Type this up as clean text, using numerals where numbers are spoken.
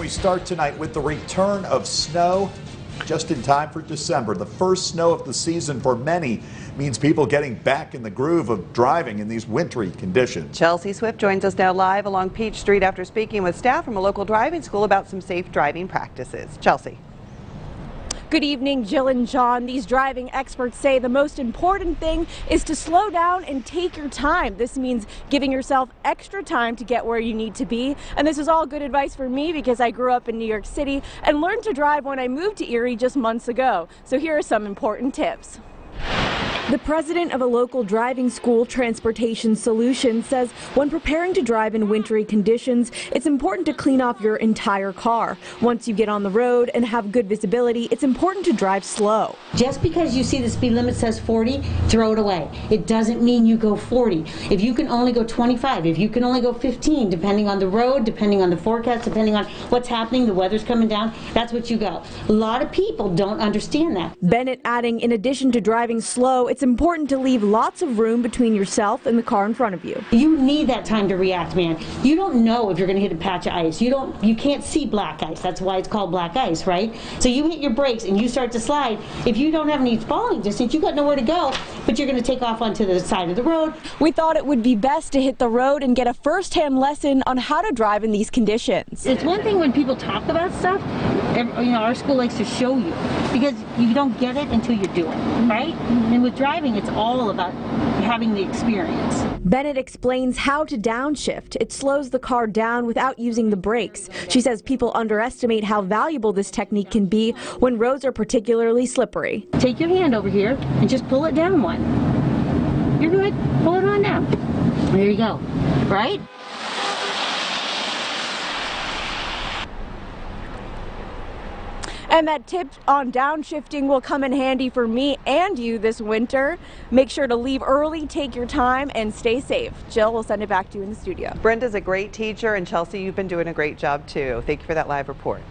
we start tonight with the return of snow just in time for December. The first snow of the season for many means people getting back in the groove of driving in these wintry conditions. Chelsea Swift joins us now live along Peach Street after speaking with staff from a local driving school about some safe driving practices. Chelsea. Good evening, Jill and John. These driving experts say the most important thing is to slow down and take your time. This means giving yourself extra time to get where you need to be. And this is all good advice for me because I grew up in New York City and learned to drive when I moved to Erie just months ago. So here are some important tips. The president of a local driving school, Transportation Solutions, says when preparing to drive in wintry conditions, it's important to clean off your entire car. Once you get on the road and have good visibility, it's important to drive slow. Just because you see the speed limit says 40, throw it away. It doesn't mean you go 40. If you can only go 25, if you can only go 15, depending on the road, depending on the forecast, depending on what's happening, the weather's coming down, that's what you go. A lot of people don't understand that. Bennett adding, in addition to driving slow, it's important to leave lots of room between yourself and the car in front of you. You need that time to react, man. You don't know if you're going to hit a patch of ice. You can't see black ice. That's why it's called black ice, right? So you hit your brakes and you start to slide. If you don't have any falling distance, you got nowhere to go, but you're going to take off onto the side of the road. We thought it would be best to hit the road and get a first-hand lesson on how to drive in these conditions. It's one thing when people talk about stuff, our school likes to show you, because you don't get it until you do it, right? And with driving, it's all about having the experience. Bennett explains how to downshift. It slows the car down without using the brakes. She says people underestimate how valuable this technique can be when roads are particularly slippery. Take your hand over here and just pull it down one. You're good. Pull it on down. There you go. Right? And that tip on downshifting will come in handy for me and you this winter. Make sure to leave early, take your time, and stay safe. Jill, we'll send it back to you in the studio. Brenda's a great teacher, and Chelsea, you've been doing a great job too. Thank you for that live report.